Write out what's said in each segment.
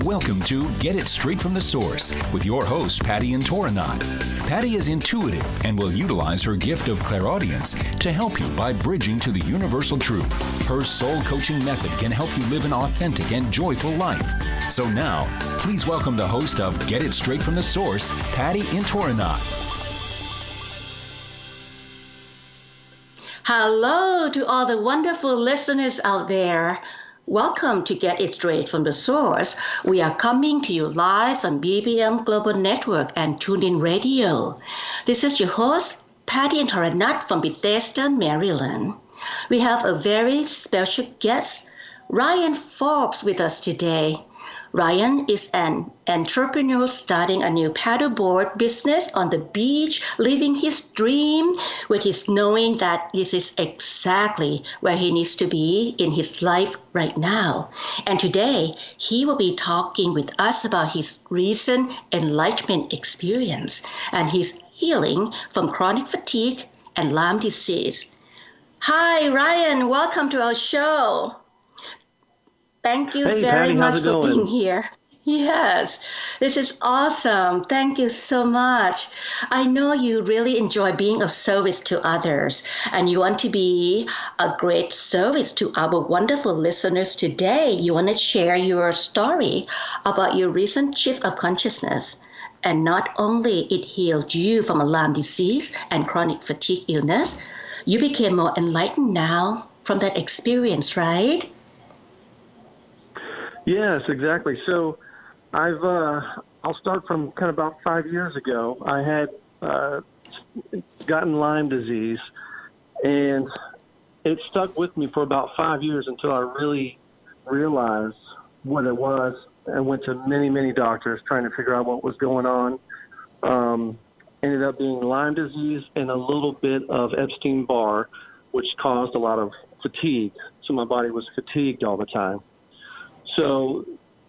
Welcome to Get It Straight from the Source with your host, Patty and Toranat. Patty is intuitive and will utilize her gift of clairaudience to help you by bridging to the universal truth. Her soul coaching method can help you live an authentic and joyful life. So now, please welcome the host of Get It Straight from the Source, Patty and Toranat. Hello to all the wonderful listeners out there. Welcome to Get It Straight from the Source. We are coming to you live on BBM Global Network and TuneIn Radio. This is your host, Patty and Toranat from Bethesda, Maryland. We have a very special guest, Ryan Forbes, with us today. Ryan is an entrepreneur starting a new paddleboard business on the beach, living his dream with his knowing that this is exactly where he needs to be in his life right now. And today, he will be talking with us about his recent enlightenment experience and his healing from chronic fatigue and Lyme disease. Hi, Ryan. Welcome to our show. Thank you very Patty, much for being here. Yes, this is awesome. Thank you so much. I know you really enjoy being of service to others, and you want to be a great service to our wonderful listeners today. You want to share your story about your recent shift of consciousness. And not only it healed you from a Lyme disease and chronic fatigue illness, you became more enlightened now from that experience, right? Yes, exactly. So I'll start from kind of about 5 years ago. I had gotten Lyme disease, and it stuck with me for about 5 years until I really realized what it was. I went to many, many doctors trying to figure out what was going on. Ended up being Lyme disease and a little bit of Epstein-Barr, which caused a lot of fatigue. So my body was fatigued all the time. So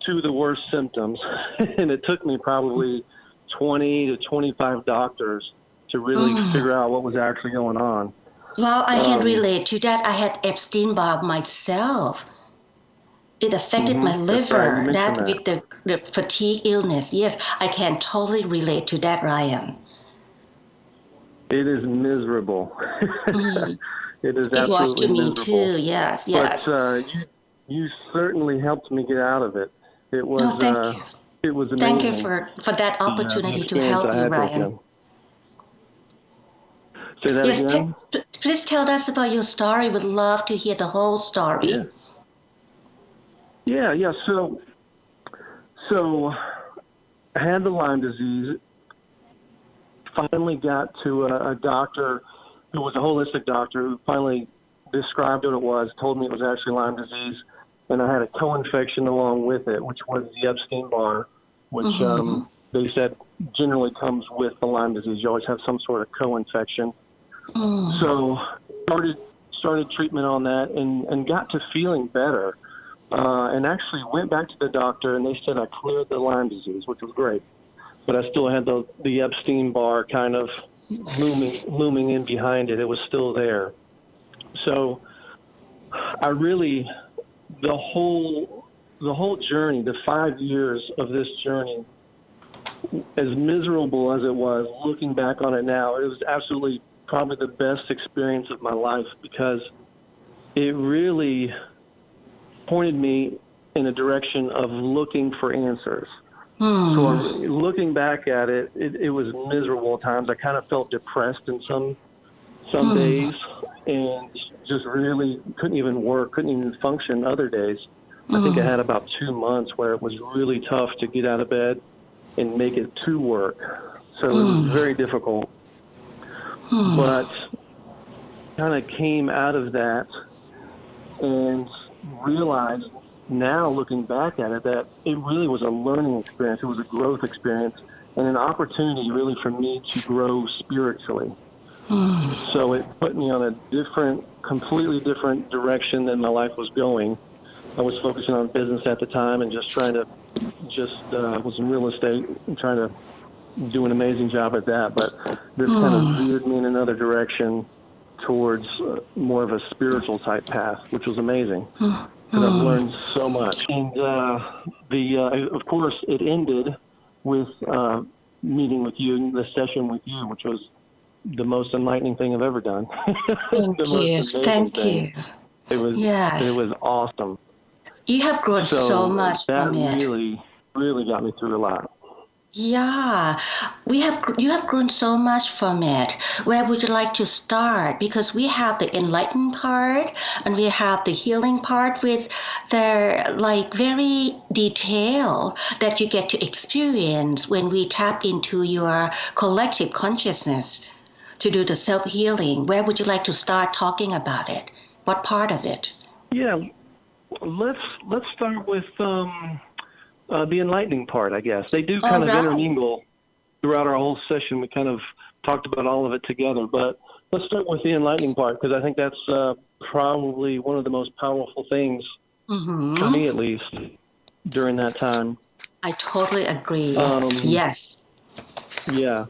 two of the worst symptoms, and it took me probably 20 to 25 doctors to really figure out what was actually going on. Well, I can relate to that. I had Epstein-Barr myself. It affected my liver, right. that with the fatigue illness. Yes, I can totally relate to that, Ryan. It is miserable. It is absolutely It was to me miserable. too, yes. But you certainly helped me get out of it. It was thank you. It was amazing. Thank you for that opportunity to help me, Ryan. Say that again? Please tell us about your story. We'd love to hear the whole story. Yeah. So I had the Lyme disease. Finally got to a doctor who was a holistic doctor who finally described what it was, told me it was actually Lyme disease, and I had a co-infection along with it, which was the Epstein-Barr, which they said generally comes with the Lyme disease. You always have some sort of co-infection. So started treatment on that and got to feeling better, and actually went back to the doctor, and they said I cleared the Lyme disease, which was great. But I still had the Epstein-Barr kind of looming in behind it. It was still there. So I really, the whole journey, the 5 years of this journey, as miserable as it was, looking back on it now, it was absolutely probably the best experience of my life because it really pointed me in a direction of looking for answers. So looking back at it, it was miserable at times. I kind of felt depressed in some days and just really couldn't even work, couldn't even function other days. I think I had about 2 months where it was really tough to get out of bed and make it to work. So it was very difficult. But kind of came out of that and realized now looking back at it that it really was a learning experience. It was a growth experience and an opportunity really for me to grow spiritually. So it put me on a completely different direction than my life was going. I was focusing on business at the time and was in real estate and trying to do an amazing job at that. But this kind of veered me in another direction towards more of a spiritual type path, which was amazing. because I've learned so much. And of course, it ended with meeting with you, the session with you, which was the most enlightening thing I've ever done. Thank you. It was awesome. You have grown so much from it. That really got me through a lot. Yeah, you have grown so much from it. Where would you like to start? Because we have the enlightened part and we have the healing part with the very detail that you get to experience when we tap into your collective consciousness to do the self-healing. Where would you like to start talking about it? What part of it? Yeah, let's start with the enlightening part, I guess. They do kind of intermingle throughout our whole session. We kind of talked about all of it together, but let's start with the enlightening part, because I think that's probably one of the most powerful things, for me at least, during that time. I totally agree. Yes. Yeah.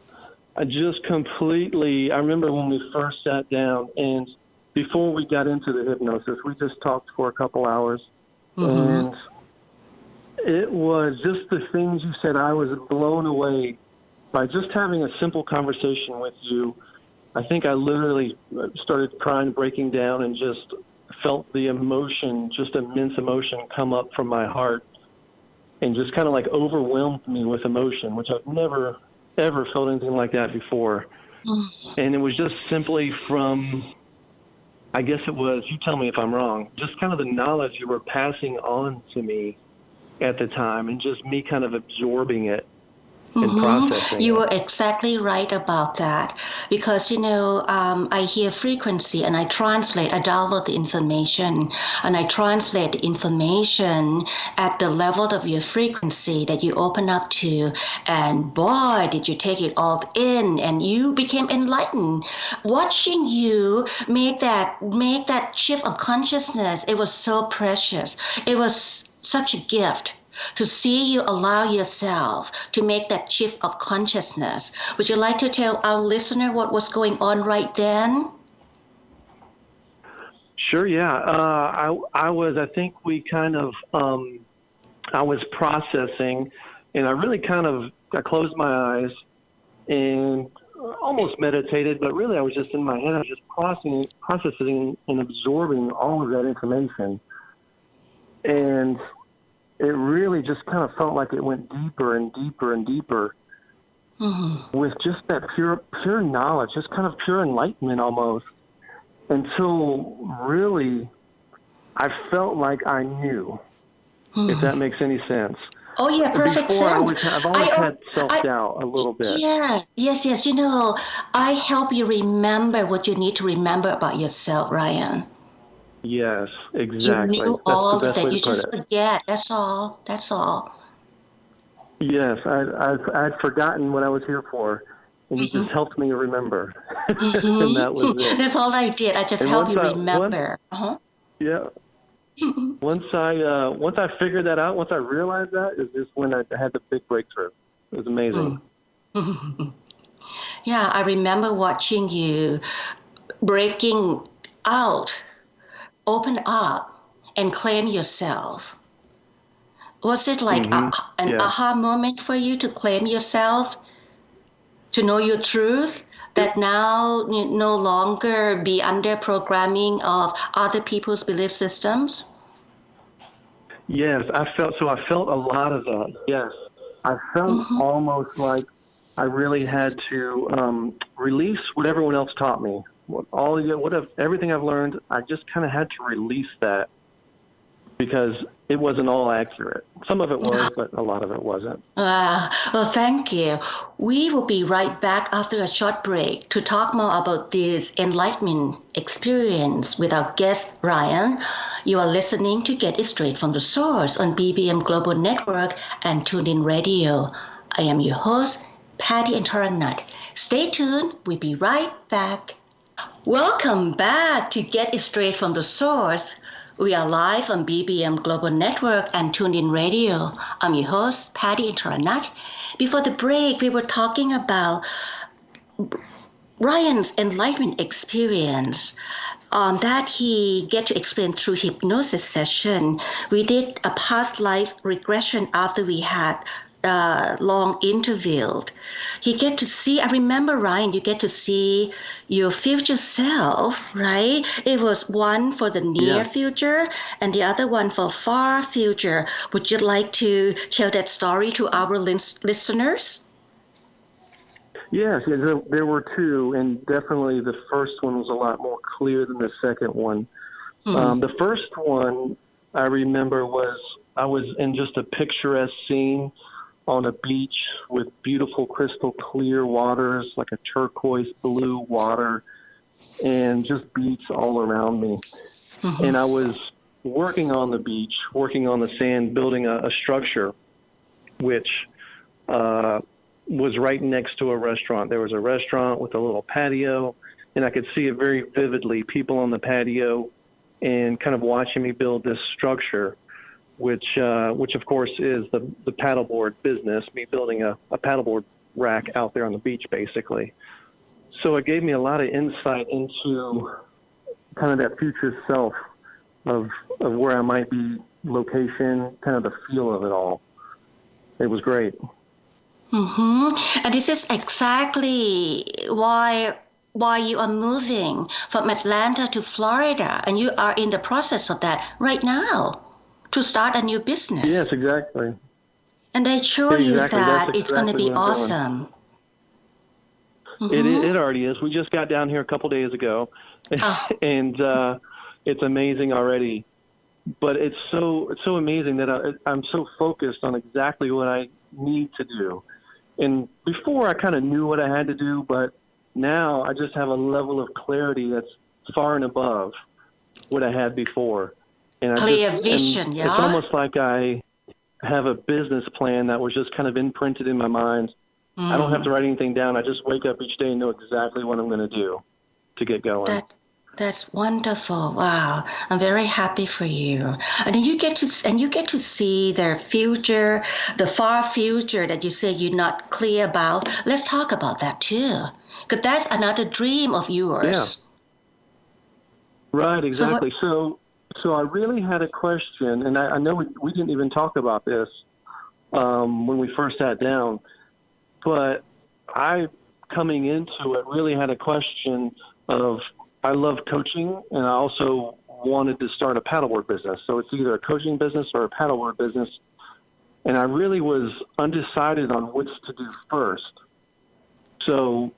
I remember when we first sat down, and before we got into the hypnosis, we just talked for a couple hours, and it was just the things you said. I was blown away by just having a simple conversation with you. I think I literally started crying, breaking down, and just felt the emotion, just immense emotion, come up from my heart and just kind of like overwhelmed me with emotion, which I've never, ever felt anything like that before. And it was just simply from, I guess it was, you tell me if I'm wrong, just kind of the knowledge you were passing on to me at the time, and just me kind of absorbing it and processing You were exactly right about that, because I hear frequency and I download the information, and I translate the information at the level of your frequency that you open up to, and boy, did you take it all in, and you became enlightened. Watching you make that shift of consciousness, it was so precious. It was such a gift to see you allow yourself to make that shift of consciousness. Would you like to tell our listener what was going on right then? Sure, yeah. I think we kind of, I was processing, and I closed my eyes and almost meditated, but really I was just in my head. I was just processing and absorbing all of that information. And it really just kind of felt like it went deeper and deeper and deeper with just that pure knowledge, just kind of pure enlightenment almost, until really I felt like I knew, if that makes any sense. Oh, yeah, perfect sense. I've always had self-doubt a little bit. Yes. I help you remember what you need to remember about yourself, Ryan. Yes, exactly. You knew all of that. You just forget. That's all. Yes, I'd forgotten what I was here for, and you just helped me remember. And that was it. That's all I did. I just helped you remember. Yeah. Once I figured that out, once I realized that, is just when I had the big breakthrough. It was amazing. Yeah, I remember watching you breaking out, open up, and claim yourself. Was it like an aha moment for you to claim yourself, to know your truth, that now you no longer be under programming of other people's belief systems? Yes, I felt a lot of that. Yes, I felt almost like I really had to release what everyone else taught me. Everything I've learned, I just kind of had to release that, because it wasn't all accurate. Some of it was, but a lot of it wasn't. Well, thank you. We will be right back after a short break to talk more about this enlightenment experience with our guest, Ryan. You are listening to Get It Straight from the Source on BBM Global Network and TuneIn Radio. I am your host, Patty and Taranat. Stay tuned. We'll be right back. Welcome back to Get It Straight from the Source. We are live on BBM Global Network and TuneIn Radio. I'm your host, Patty and Taranat. Before the break, we were talking about Ryan's enlightenment experience that he get to explain through hypnosis session. We did a past life regression after we had long interviewed. You get to see, I remember, Ryan, you get to see your future self, right? It was one for the near future and the other one for far future. Would you like to tell that story to our listeners? Yes, there were two, and definitely the first one was a lot more clear than the second one. The first one I remember was I was in just a picturesque scene on a beach with beautiful crystal clear waters, like a turquoise blue water, and just beach all around me. And I was working on the beach, working on the sand, building a structure, which was right next to a restaurant. There was a restaurant with a little patio, and I could see it very vividly, people on the patio and kind of watching me build this structure, which of course is the paddleboard business, me building a paddleboard rack out there on the beach, basically. So it gave me a lot of insight into kind of that future self of where I might be, location, kind of the feel of it all. It was great. And this is exactly why you are moving from Atlanta to Florida, and you are in the process of that right now to start a new business. Yes, exactly. And I assure you that it's going to be what I'm awesome. It already is. We just got down here a couple days ago, and it's amazing already. But it's so amazing that I'm so focused on exactly what I need to do. And before I kind of knew what I had to do, but now I just have a level of clarity that's far and above what I had before. And Clear vision, yeah? It's almost like I have a business plan that was just kind of imprinted in my mind. I don't have to write anything down. I just wake up each day and know exactly what I'm going to do to get going. That's wonderful. Wow. I'm very happy for you. And then you get to see the future, the far future that you say you're not clear about. Let's talk about that too. Because that's another dream of yours. Yeah. Right, exactly. So I really had a question, and I know we didn't even talk about this when we first sat down, but I, coming into it, really had a question of, I love coaching, and I also wanted to start a paddleboard business. So it's either a coaching business or a paddleboard business. And I really was undecided on which to do first. So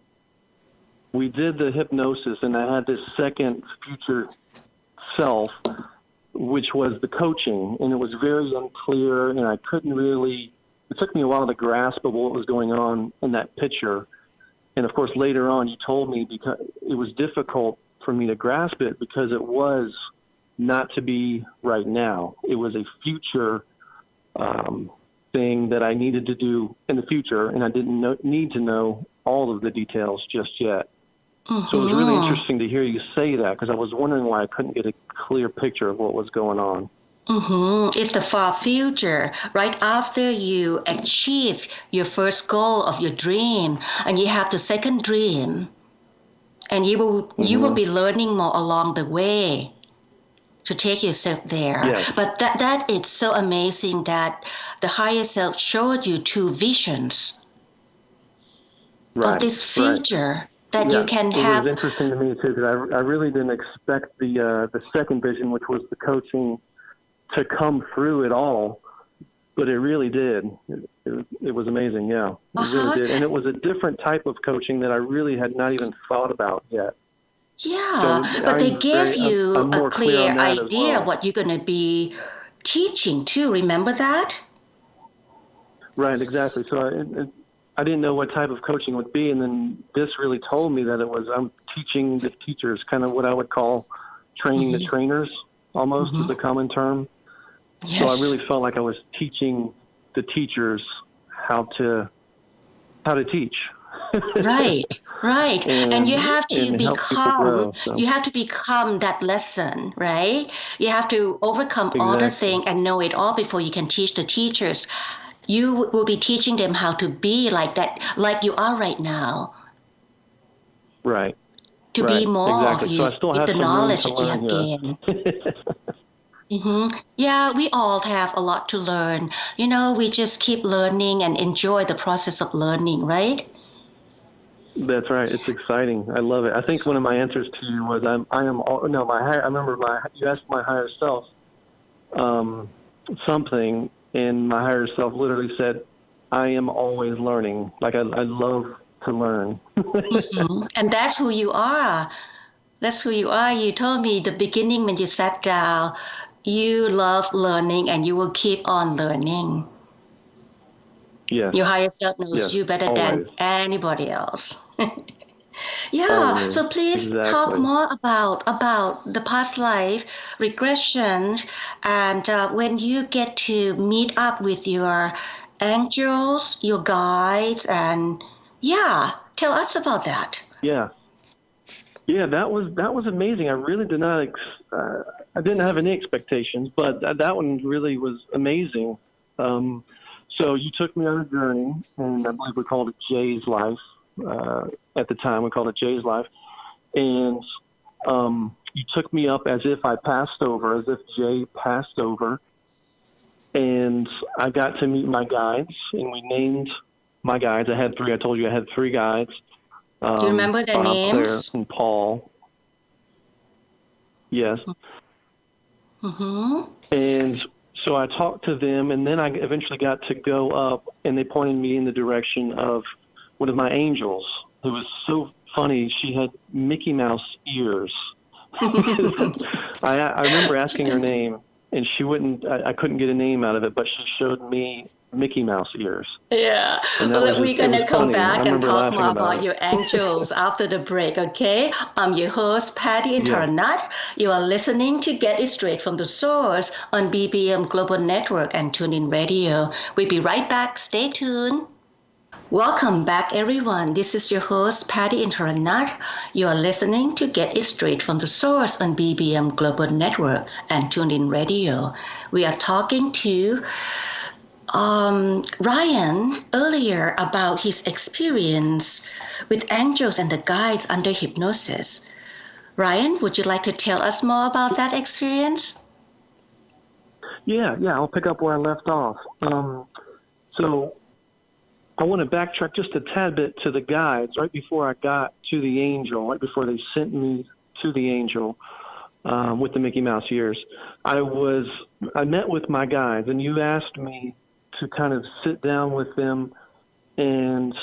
we did the hypnosis, and I had this second future self, which was the coaching. And it was very unclear, and I couldn't really, it took me a while to grasp of what was going on in that picture. And of course, later on, you told me because it was difficult for me to grasp it because it was not to be right now. It was a future thing that I needed to do in the future, and I didn't need to know all of the details just yet. So it was really interesting to hear you say that, because I was wondering why I couldn't get a clear picture of what was going on. It's the far future, right after you achieve your first goal of your dream, and you have the second dream. And you will be learning more along the way to take yourself there. Yes. But that is so amazing that the higher self showed you two visions of this future that you can have. It was interesting to me too, because I really didn't expect the second vision, which was the coaching, to come through it all. But it really did. It was amazing, yeah. It really did. And it was a different type of coaching that I really had not even thought about yet. Yeah, so but they gave you a clear idea well. what you're going to be teaching too. Remember that? Right, exactly. So I didn't know what type of coaching would be, and then this really told me that I'm teaching the teachers, kind of what I would call training the trainers, almost is a common term. Yes. So I really felt like I was teaching the teachers how to teach. Right. And you have to grow, you have to become that lesson, right? You have to overcome all the things and know it all before you can teach the teachers. You will be teaching them how to be like that, like you are right now. Right. to Right. be more Exactly. of So you I still with have the some room knowledge to that you learn have gained. here. Yeah, we all have a lot to learn. We just keep learning and enjoy the process of learning, right? That's right. It's exciting. I love it. I think one of my answers to you was I remember you asked my higher self something, and my higher self literally said, I am always learning. Like I love to learn. And that's who you are. That's who you are. You told me the beginning when you sat down, you love learning and you will keep on learning. Yes. Your higher self knows Yes. you better than Always. anybody else. Yeah, Always. so please talk Exactly. more about the past life regression and when you get to meet up with your angels, your guides, and yeah, tell us about that. Yeah. Yeah, that was amazing. I really did not. I didn't have any expectations, but that one really was amazing. Um, so you took me on a journey, and I believe we called it Jay's Life. At the time, we called it Jay's Life, and you took me up as if I passed over, as if Jay passed over, and I got to meet my guides, and we named my guides. I had three. I told you I had three guides. Do you remember their Bob, Claire, names? and Paul. Yes. Mm-hmm. And so I talked to them, and then I eventually got to go up, and they pointed me in the direction of one of my angels, who was so funny. She had Mickey Mouse ears. I remember asking her name, and she wouldn't. I couldn't get a name out of it, but she showed me Mickey Mouse ears, Yeah, and that was well, we're just. It was gonna come funny. I back and remember talk laughing more about about it. your angels after the break, okay? I'm your host, Patty Yeah. Intaranat. You are listening to Get It Straight from the Source on BBM Global Network and TuneIn Radio. We'll be right back. Stay tuned. Welcome back, everyone. This is your host, Patty Intaranat. You are listening to Get It Straight from the Source on BBM Global Network and TuneIn Radio. We are talking to Ryan earlier about his experience with angels and the guides under hypnosis. Ryan, would you like to tell us more about that experience? Yeah. I'll pick up where I left off. So I want to backtrack just a tad bit to the guides right before I got to the angel, right before they sent me to the angel with the Mickey Mouse ears. I met with my guides, and you asked me to kind of sit down with them, and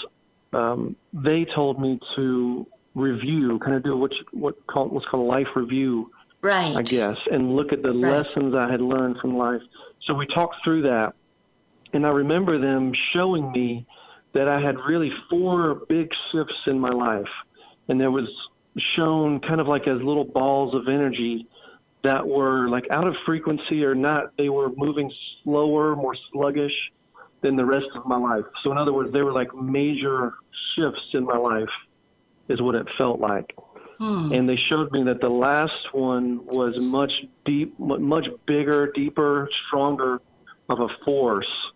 they told me to review, kind of do what's called a life review, Right. I guess, and look at the lessons I had learned from life. So we talked through that, and I remember them showing me that I had really 4 big shifts in my life, and there was shown kind of like as little balls of energy that were like out of frequency or not. They were moving slower, more sluggish than the rest of my life. So in other words, they were like major shifts in my life is what it felt like. And they showed me that the last one was much bigger, deeper, stronger of a force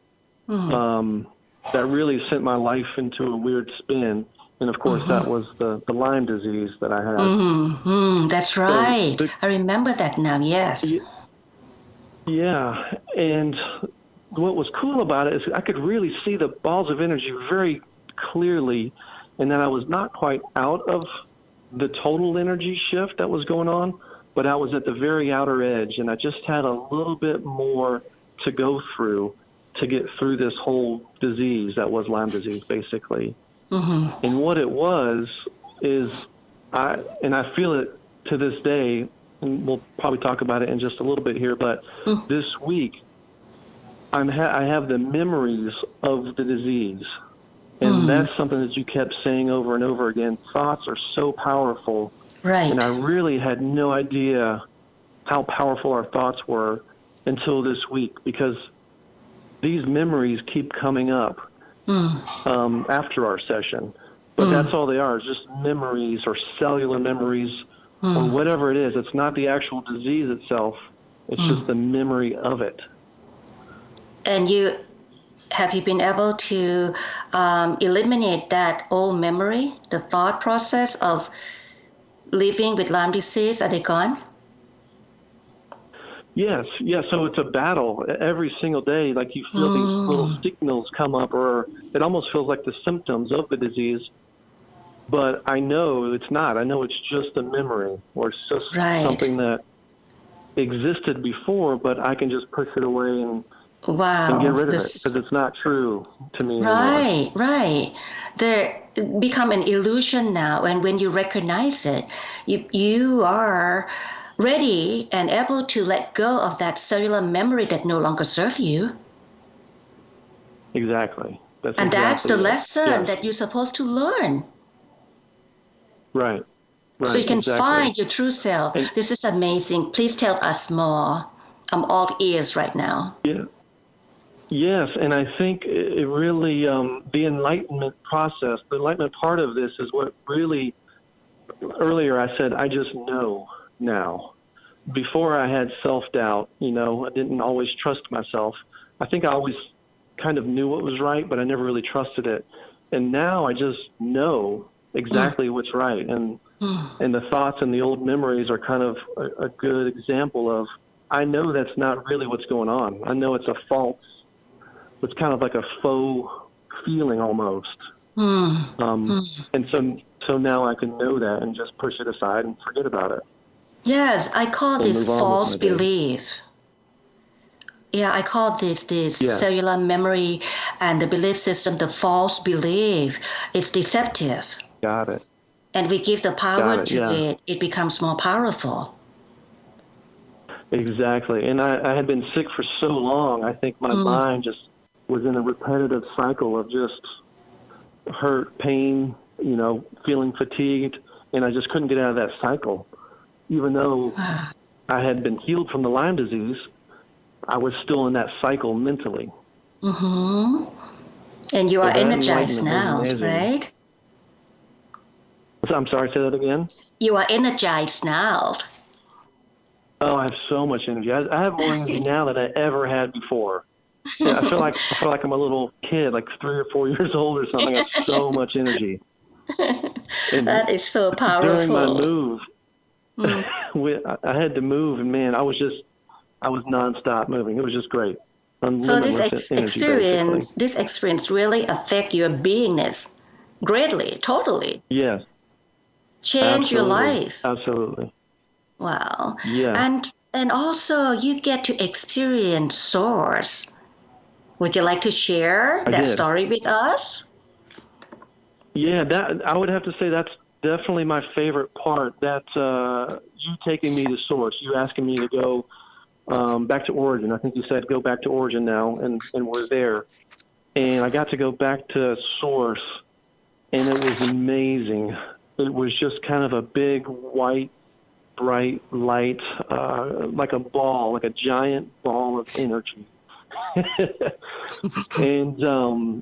that really sent my life into a weird spin. And of course, that was the Lyme disease that I had. That's right. So I remember that now, yes. Yeah. And what was cool about it is I could really see the balls of energy very clearly, and that I was not quite out of the total energy shift that was going on, but I was at the very outer edge, and I just had a little bit more to go through to get through this whole disease that was Lyme disease, basically. And what it was is, I feel it to this day, and we'll probably talk about it in just a little bit here, but this week, I have the memories of the disease. And that's something that you kept saying over and over again. Thoughts are so powerful. Right. And I really had no idea how powerful our thoughts were until this week, because these memories keep coming up after our session. But that's all they are, is just memories or cellular memories or whatever it is. It's not the actual disease itself. It's just the memory of it. And have you been able to eliminate that old memory, the thought process of living with Lyme disease? Are they gone? Yes, yes. So it's a battle every single day. Like you feel these little signals come up, or it almost feels like the symptoms of the disease. But I know it's not. I know it's just a memory, or it's just something that existed before, but I can just push it away and get rid of it because it's not true to me anymore. Right. They become an illusion now, and when you recognize it, you are ready and able to let go of that cellular memory that no longer serves you. Exactly. That's the lesson that you're supposed to learn. Right. So you can find your true self. This is amazing. Please tell us more. I'm all ears right now. Yeah. Yes, and I think it really, the enlightenment process, the enlightenment part of this is what really, earlier I said, I just know now. Before I had self-doubt, I didn't always trust myself. I think I always kind of knew what was right, but I never really trusted it. And now I just know exactly what's right. And the thoughts and the old memories are kind of a good example of, I know that's not really what's going on. I know it's it's kind of like a faux feeling almost. And so now I can know that and just push it aside and forget about it. Yes, I call this false belief. Yeah, I call this cellular memory and the belief system the false belief. It's deceptive. Got it. And we give the power to it, it becomes more powerful. Exactly. And I had been sick for so long, I think my mind just was in a repetitive cycle of just hurt, pain, feeling fatigued, and I just couldn't get out of that cycle. Even though I had been healed from the Lyme disease, I was still in that cycle mentally. And you are energized now, right? I'm sorry, say that again? You are energized now. Oh, I have so much energy. I have more energy now than I ever had before. Yeah, I feel like I'm a little kid, like 3 or 4 years old or something. I have so much energy. And that is so powerful. During my move, I had to move, and man, I was nonstop moving. It was just great. So this experience really affect your beingness greatly, totally. Yes. Change your life. Absolutely. Wow. Yeah. And also you get to experience source. Would you like to share that story with us? Yeah, I would have to say that's definitely my favorite part. That you taking me to source, you asking me to go back to origin. I think you said go back to origin now, and we're there. And I got to go back to source, and it was amazing. It was just kind of a big white, bright light, like a ball, like a giant ball of energy. And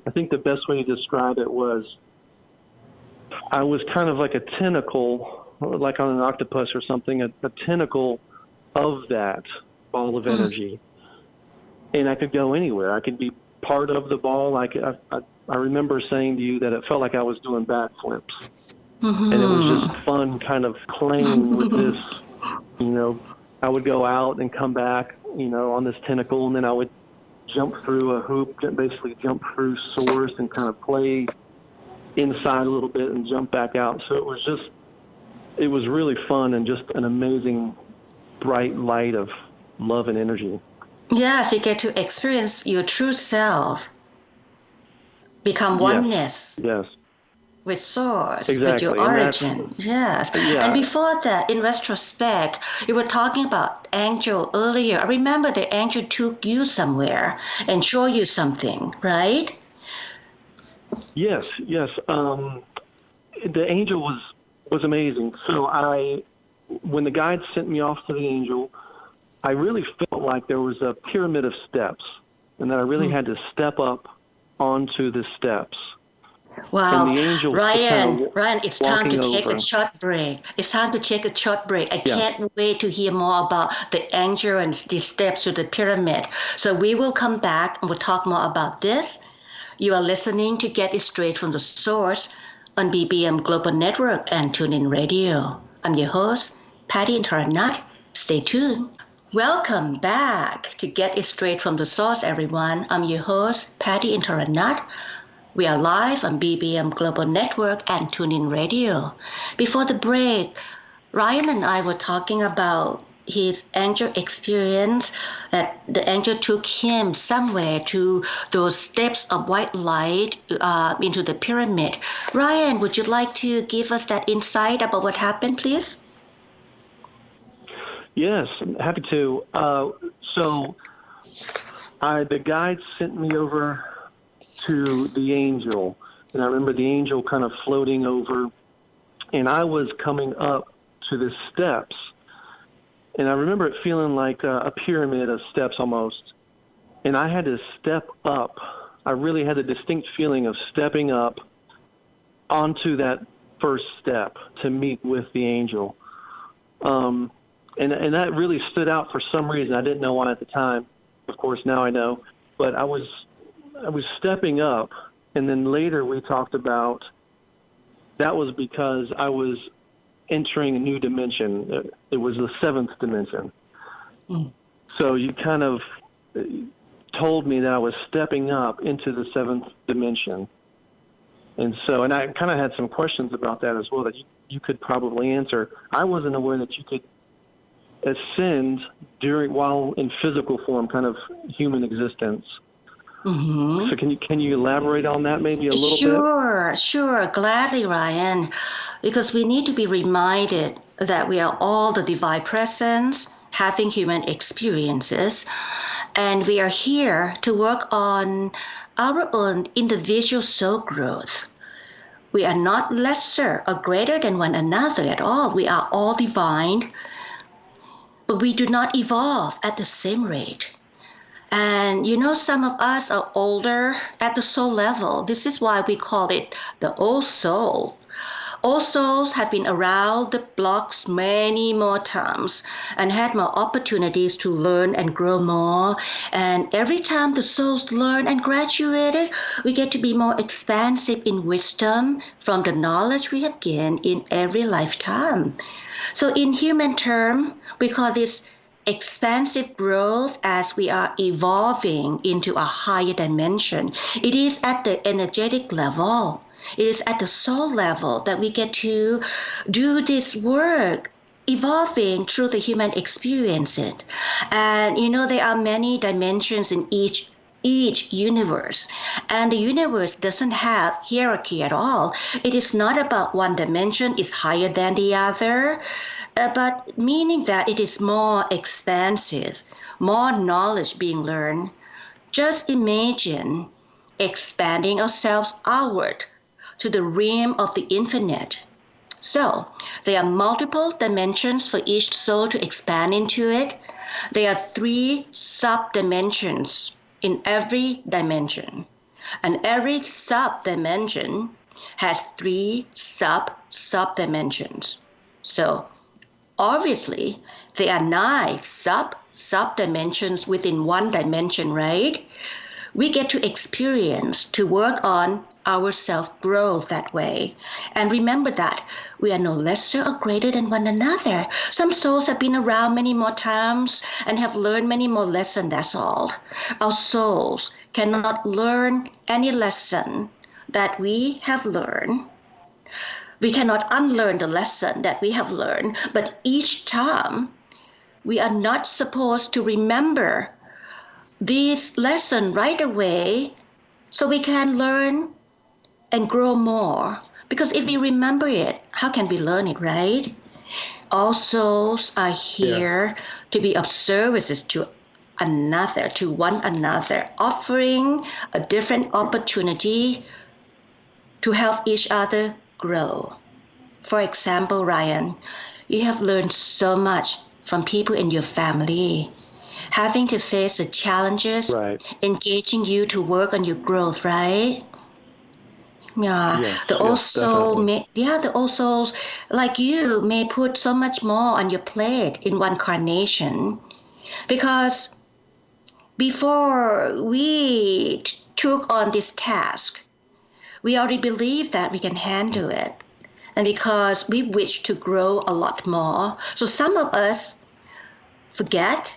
I think the best way to describe it was I was kind of like a tentacle, like on an octopus or something, a tentacle of that ball of energy. And I could go anywhere. I could be part of the ball. I remember saying to you that it felt like I was doing backflips. And it was just fun kind of playing with this, I would go out and come back, on this tentacle, and then I would jump through a hoop, basically jump through source and kind of play inside a little bit and jump back out. So it was really fun and just an amazing bright light of love and energy. Yes, you get to experience your true self, become oneness. Yes. With source, exactly. with your origin. Yes. Yeah. And before that, in retrospect, you were talking about angel earlier. I remember the angel took you somewhere and showed you something, right? Yes. The angel was amazing. So when the guide sent me off to the angel, I really felt like there was a pyramid of steps, and that I really had to step up onto the steps. Wow. And the angel was Ryan, it's time to walking take over. a short break. It's time to take a short break. I Yeah. can't wait to hear more about the angel and the steps to the pyramid. So we will come back and we'll talk more about this. You are listening to Get It Straight from the Source on BBM Global Network and TuneIn Radio. I'm your host, Patty Intaranat. Stay tuned. Welcome back to Get It Straight from the Source, everyone. I'm your host, Patty Intaranat. We are live on BBM Global Network and TuneIn Radio. Before the break, Ryan and I were talking about his angel experience, that the angel took him somewhere to those steps of white light into the pyramid. Ryan, would you like to give us that insight about what happened, please? Yes, I'm happy to. So the guide sent me over to the angel, and I remember the angel kind of floating over, and I was coming up to the steps, and I remember it feeling like a pyramid of steps almost, and I had to step up. I really had a distinct feeling of stepping up onto that first step to meet with the angel. And that really stood out for some reason. I didn't know why at the time. Of course, now I know. But I was stepping up, and then later we talked about that was because I was entering a new dimension. It was the seventh dimension. So you kind of told me that I was stepping up into the seventh dimension. And I kind of had some questions about that as well that you could probably answer. I wasn't aware that you could ascend while in physical form, kind of human existence. Mm-hmm. So can you elaborate on that maybe a little bit? Sure, gladly, Ryan, because we need to be reminded that we are all the divine presence having human experiences, and we are here to work on our own individual soul growth. We are not lesser or greater than one another at all. We are all divine, but we do not evolve at the same rate. And some of us are older at the soul level. This is why we call it the old soul. Old souls have been around the blocks many more times and had more opportunities to learn and grow more. And every time the souls learn and graduated, we get to be more expansive in wisdom from the knowledge we have gained in every lifetime. So in human term, we call this expansive growth as we are evolving into a higher dimension. It is at the energetic level. It is at the soul level that we get to do this work, evolving through the human experience. And there are many dimensions in each universe, and the universe doesn't have hierarchy at all. It is not about one dimension is higher than the other, but meaning that it is more expansive, more knowledge being learned. Just imagine expanding ourselves outward to the realm of the infinite. So there are multiple dimensions for each soul to expand into it. There are 3 sub-dimensions in every dimension. And every sub-dimension has 3 sub-dimensions. So obviously, there are 9 sub-dimensions within one dimension, right? We get to experience, to work on our self-growth that way. And remember that we are no lesser or greater than one another. Some souls have been around many more times and have learned many more lessons, that's all. Our souls cannot learn any lesson that we have learned. We cannot unlearn the lesson that we have learned, but each time we are not supposed to remember this lesson right away so we can learn and grow more. Because if we remember it, how can we learn it, right? All souls are here to be of services to one another, offering a different opportunity to help each other grow. For example, Ryan, you have learned so much from people in your family, having to face the challenges, engaging you to work on your growth, right? Yeah, Yes, the yes, also definitely. the also like you may put so much more on your plate in one carnation because before we took on this task, we already believe that we can handle it. And because we wish to grow a lot more. So some of us forget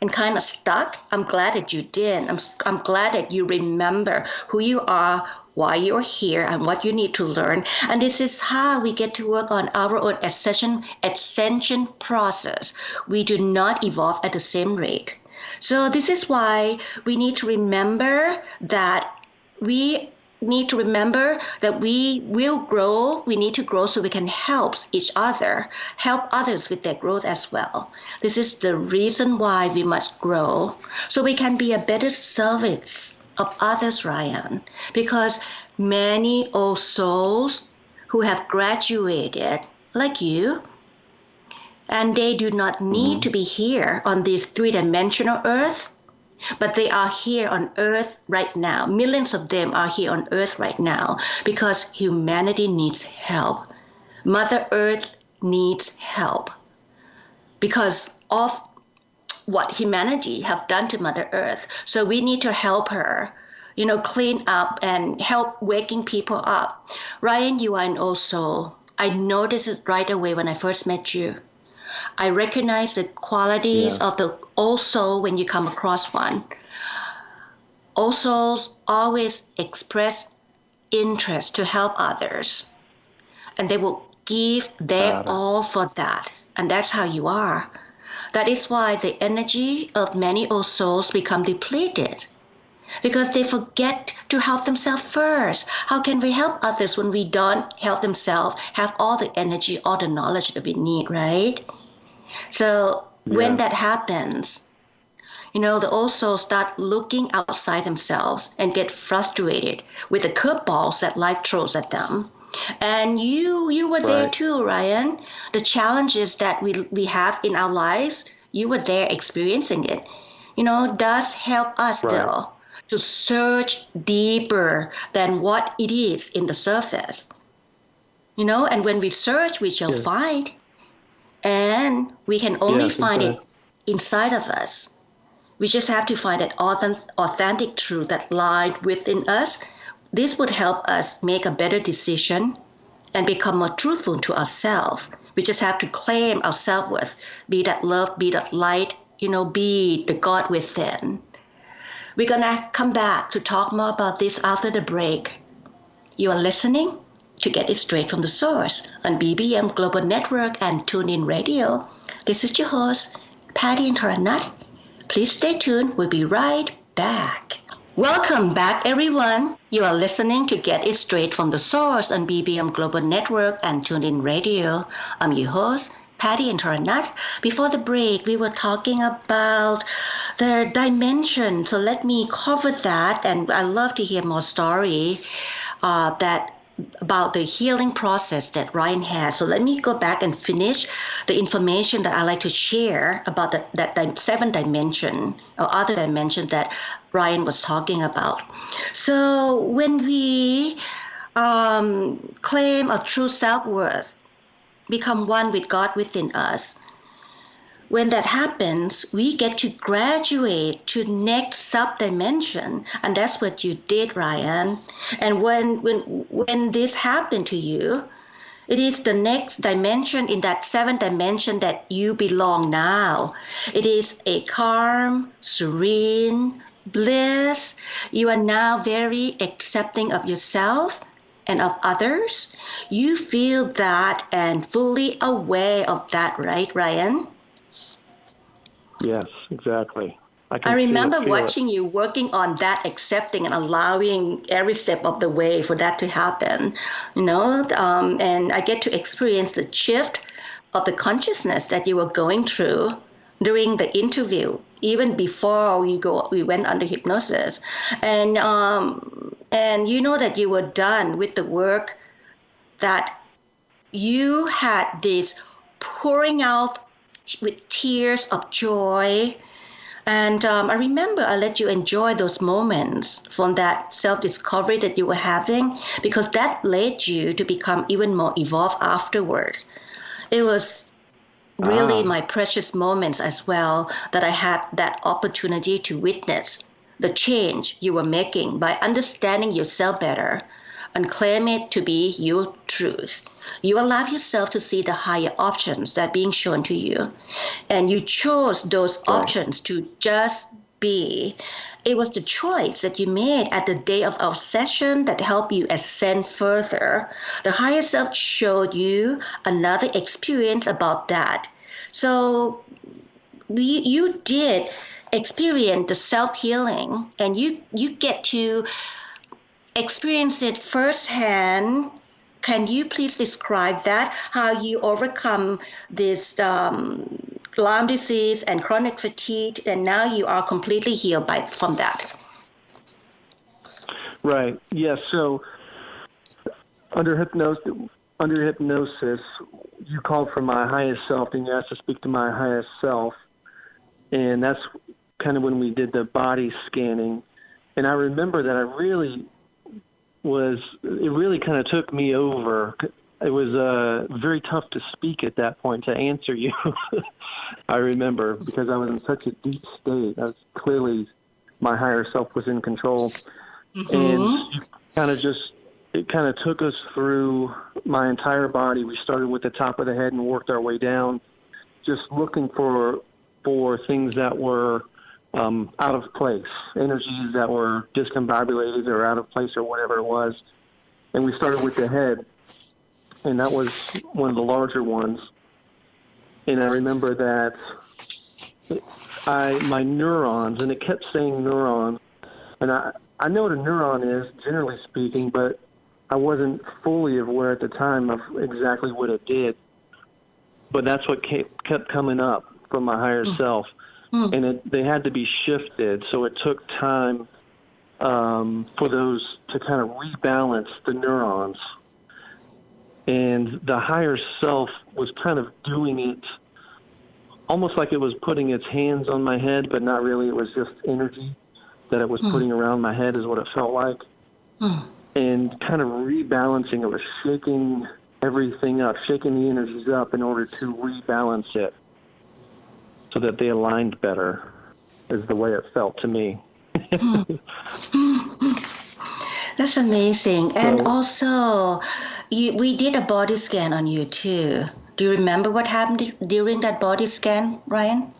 and kind of stuck. I'm glad that you did. I'm glad that you remember who you are, why you're here, and what you need to learn. And this is how we get to work on our own ascension process. We do not evolve at the same rate. So this is why we need to remember that we we will grow. We need to grow so we can help each other, help others with their growth as well. This is the reason why we must grow so we can be a better service of others, Ryan. Because many old souls who have graduated, like you, and they do not need Hmm. to be here on this three-dimensional earth, but they are here on earth right now. Millions of them are here on earth right now because humanity needs help. Mother Earth needs help because of what humanity have done to Mother Earth. So we need to help her, clean up and help waking people up. Ryan, you are an old soul. I noticed it right away when I first met you. I recognize the qualities Yeah, of the old soul when you come across one. Old souls always express interest to help others, and they will give their got it. all for that. And that's how you are. That is why the energy of many old souls become depleted because they forget to help themselves first. How can we help others when we don't help themselves, have all the energy, all the knowledge that we need, right? So when Yes. that happens, they also start looking outside themselves and get frustrated with the curveballs that life throws at them. And you were there Right. too, Ryan. The challenges that we have in our lives, you were there experiencing it. Does help us Right. though to search deeper than what it is in the surface. And when we search, we shall Yeah. find. And we can only Yes, find it exactly. inside of us. We just have to find that authentic truth that lies within us. This would help us make a better decision and become more truthful to ourselves. We just have to claim our self-worth, be that love, be that light, be the God within. We're gonna come back to talk more about this after the break. You are listening to Get It Straight from the Source on BBM Global Network and TuneIn Radio. This is your host, Patty and Taranat. Please stay tuned. We'll be right back. Welcome back, everyone. You are listening to Get It Straight from the Source on BBM Global Network and TuneIn Radio. I'm your host, Patty and Taranat. Before the break, we were talking about the dimension. So let me cover that, and I love to hear more story that about the healing process that Ryan has. So let me go back and finish the information that I like to share about that seven dimension or other dimension that Ryan was talking about. So when we claim a true self-worth, become one with God within us, when that happens, we get to graduate to next sub-dimension, and that's what you did, Ryan. And when this happened to you, it is the next dimension in that seventh dimension that you belong now. It is a calm, serene bliss. You are now very accepting of yourself and of others. You feel that and fully aware of that, right, Ryan? Yes, exactly. I I can remember feel it. watching you working on that, accepting and allowing every step of the way for that to happen, and I get to experience the shift of the consciousness that you were going through during the interview, even before we went under hypnosis, and you know that you were done with the work that you had this pouring out with tears of joy And I remember I let you enjoy those moments from that self-discovery that you were having, because that led you to become even more evolved afterward. It was really my precious moments as well that I had that opportunity to witness the change you were making by understanding yourself better and claim it to be your truth. You allow yourself to see the higher options that are being shown to you, and you chose those options to just be. It was the choice that you made at the day of our session that helped you ascend further. The higher self showed you another experience about that. So you did experience the self-healing, and you get to experience it firsthand. Can you please describe that, how you overcome this Lyme disease and chronic fatigue, and now you are completely healed from that? Right. Yes. So under hypnosis, you called for my highest self, and you asked to speak to my highest self, and that's kind of when we did the body scanning. And I remember that it really kind of took me over. It was very tough to speak at that point, to answer you. I remember, because I was in such a deep state. My higher self was in control. Mm-hmm. And it kind of took us through my entire body. We started with the top of the head and worked our way down, just looking for things that were out of place, energies that were discombobulated or out of place or whatever it was. And we started with the head, and that was one of the larger ones. And I remember that my neurons, and it kept saying neurons, and I know what a neuron is, generally speaking, but I wasn't fully aware at the time of exactly what it did. But that's what kept coming up from my higher self. And they had to be shifted, so it took time for those to kind of rebalance the neurons. And the higher self was kind of doing it almost like it was putting its hands on my head, but not really. It was just energy that it was putting around my head is what it felt like. And kind of rebalancing. It was shaking everything up, shaking the energies up in order to rebalance it, so that they aligned better, is the way it felt to me. That's amazing. And also, we did a body scan on you too. Do you remember what happened during that body scan, Ryan?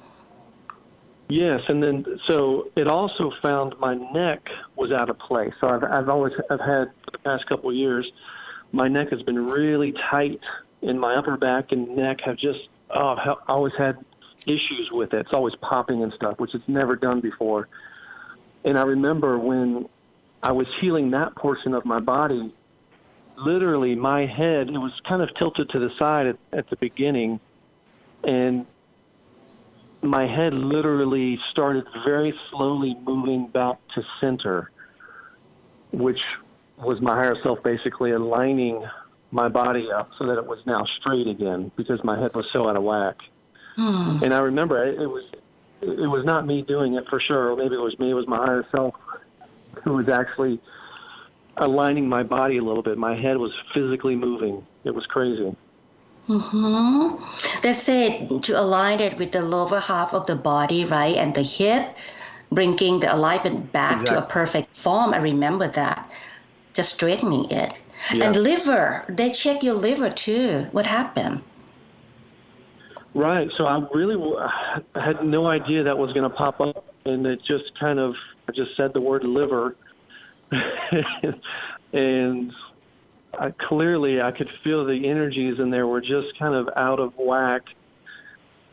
Yes, and then so it also found my neck was out of place. So I've had the past couple of years, my neck has been really tight, and my upper back and neck have just always had issues with it. It's always popping and stuff, which it's never done before. And I remember when I was healing that portion of my body, literally my head, it was kind of tilted to the side at the beginning, and my head literally started very slowly moving back to center, which was my higher self basically aligning my body up so that it was now straight again, because my head was so out of whack. And I remember it was not me doing it for sure. Or maybe it was me. It was my higher self who was actually aligning my body a little bit. My head was physically moving. It was crazy. They said to align it with the lower half of the body, right, and the hip, bringing the alignment back to a perfect form. I remember that. Just straightening it. Yeah. And liver, they check your liver too. What happened? Right. So I had no idea that was going to pop up, and it just I just said the word liver, and I could feel the energies in there were just kind of out of whack,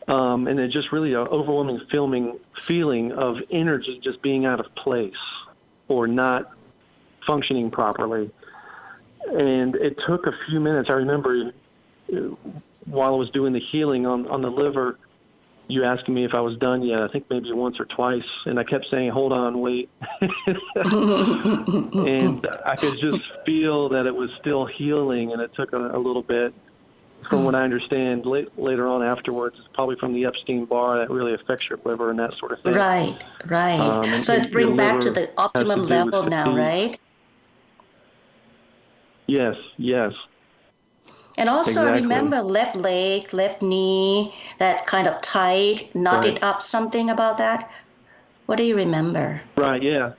and it just really an overwhelming feeling of energy just being out of place or not functioning properly. And it took a few minutes. I remember while I was doing the healing on the liver, you asking me if I was done yet. I think maybe once or twice, and I kept saying, "Hold on, wait." And I could just feel that it was still healing, and it took a little bit. from what I understand, later on afterwards, it's probably from the Epstein Barr that really affects your liver and that sort of thing. Right. So it your brings back to liver the has to optimum do level with now, fatigue. right? Yes. And also I Exactly. remember left leg, left knee, that kind of tight, knotted Right. up, something about that. What do you remember? Right, yeah.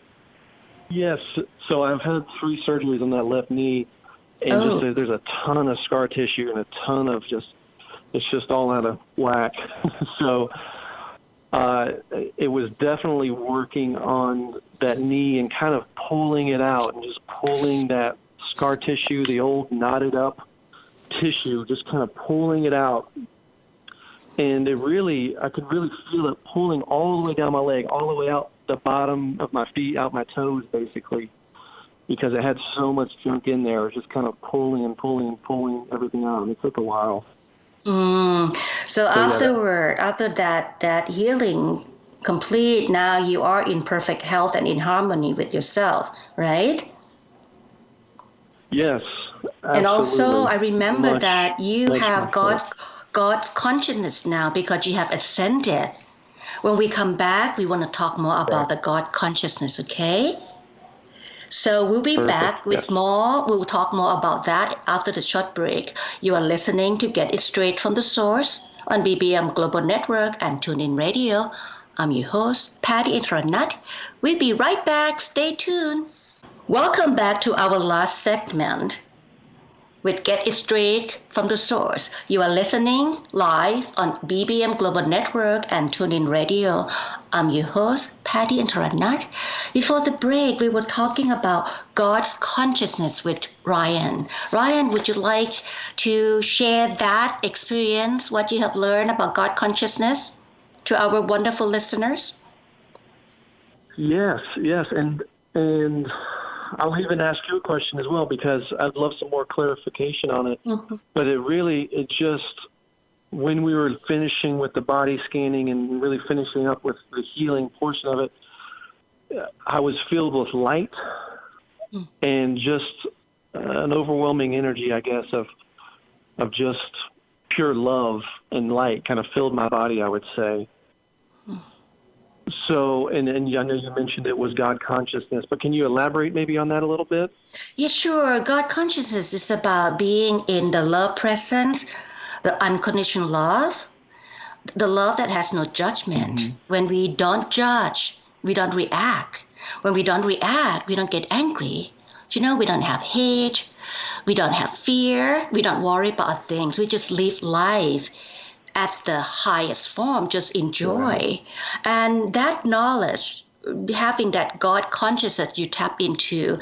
Yes. So I've had 3 surgeries on that left knee, and just Oh, there's a ton of scar tissue and a ton of it's just all out of whack. So it was definitely working on that knee and kind of pulling it out and just pulling that scar tissue, the old knotted up tissue, just kind of pulling it out. And I could really feel it pulling all the way down my leg, all the way out the bottom of my feet, out my toes, basically, because it had so much junk in there. It was just kind of pulling everything out. And it took a while. So after that healing complete, now you are in perfect health and in harmony with yourself, right? Yes, And also, absolutely. I remember Much, that you much, have much better. God's consciousness now because you have ascended. When we come back, we want to talk more about Right. the God consciousness, okay? So we'll be Perfect. back Yes. with more. We'll talk more about that after the short break. You are listening to Get It Straight from the Source on BBM Global Network and TuneIn Radio. I'm your host, Patty Intranut. We'll be right back. Stay tuned. Welcome back to our last segment with Get It Straight from the Source. You are listening live on BBM Global Network and TuneIn Radio. I'm your host, Patty Intranut. Before the break, we were talking about God's consciousness with Ryan. Ryan, would you like to share that experience, what you have learned about God consciousness to our wonderful listeners? Yes, and I'll even ask you a question as well because I'd love some more clarification on it. Mm-hmm. But it just, when we were finishing with the body scanning and really finishing up with the healing portion of it, I was filled with light and just an overwhelming energy, I guess, of just pure love and light kind of filled my body, I would say. So, and I know you mentioned it was God consciousness, but can you elaborate maybe on that a little bit? Yeah, sure. God consciousness is about being in the love presence, the unconditional love, the love that has no judgment. Mm-hmm. When we don't judge, we don't react. When we don't react, we don't get angry. We don't have hate. We don't have fear. We don't worry about things. We just live life at the highest form, just enjoy. Right. And that knowledge, having that God consciousness you tap into,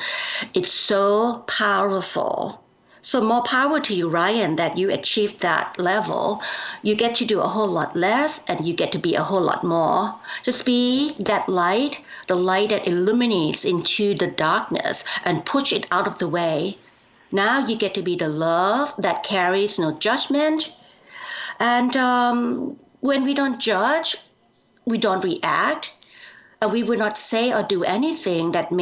it's so powerful. So more power to you, Ryan, that you achieved that level. You get to do a whole lot less and you get to be a whole lot more. Just be that light, the light that illuminates into the darkness and push it out of the way. Now you get to be the love that carries no judgment. And when we don't judge, we don't react, and we will not say or do anything that we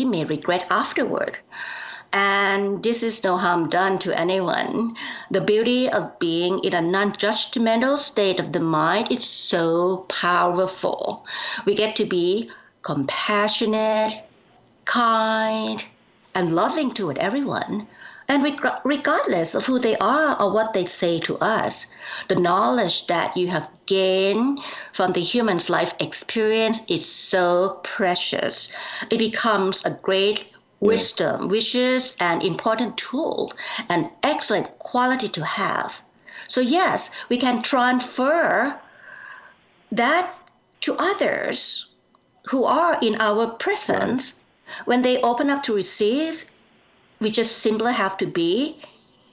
may regret afterward. And this is no harm done to anyone. The beauty of being in a non-judgmental state of the mind is so powerful. We get to be compassionate, kind, and loving toward everyone. And regardless of who they are or what they say to us, the knowledge that you have gained from the human's life experience is so precious. It becomes a great wisdom, which is an important tool, an excellent quality to have. So yes, we can transfer that to others who are in our presence. Right. When they open up to receive, we just simply have to be,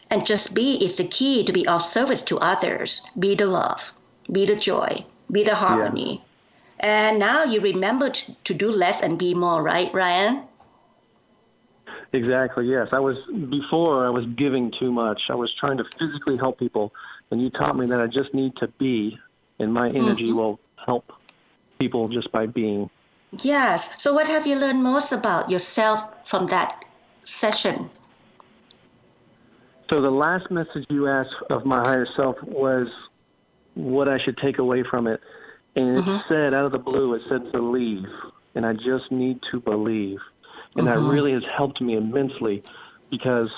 and just be is the key to be of service to others. Be the love, be the joy, be the harmony. Yeah. And now you remember to do less and be more, right, Ryan? Exactly, yes. Before I was giving too much. I was trying to physically help people, and you taught me that I just need to be, and my energy will help people just by being. Yes. So what have you learned most about yourself from that session? So the last message you asked of my higher self was what I should take away from it. And it said, out of the blue, it said believe. And I just need to believe. And that really has helped me immensely, because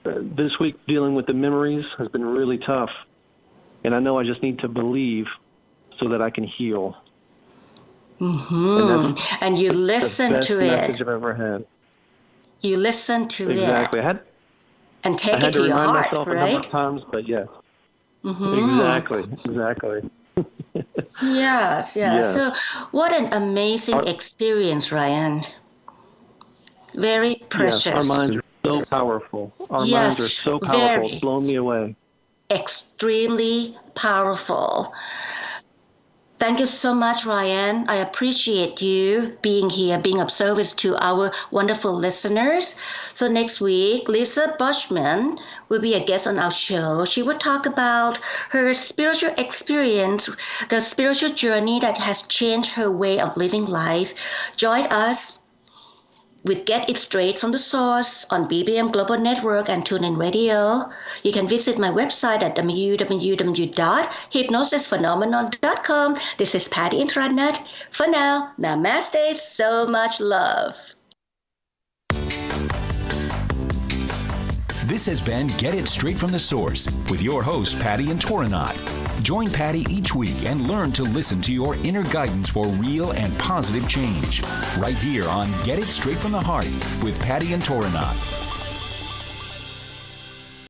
this week dealing with the memories has been really tough. And I know I just need to believe so that I can heal. And you listen to it. The best message I've ever had. You listen to Exactly. it. And take it to your heart, I had to remind myself a number of times, but yes. Exactly. Yes. So what an amazing experience, Ryan. Very precious. Yes, our minds are so powerful. Our minds are so powerful. It's blown me away. Extremely powerful. Thank you so much, Ryan. I appreciate you being here, being of service to our wonderful listeners. So next week, Lisa Bushman will be a guest on our show. She will talk about her spiritual experience, the spiritual journey that has changed her way of living life. Join us with Get It Straight from the Source on BBM Global Network and TuneIn Radio. You can visit my website at www.hypnosisphenomenon.com. This is Patty Intranet. For now, namaste, so much love. This has been Get It Straight from the Source with your host, Patty and Toranat. Join Patty each week and learn to listen to your inner guidance for real and positive change. Right here on Get It Straight from the Heart with Patty and Toranat.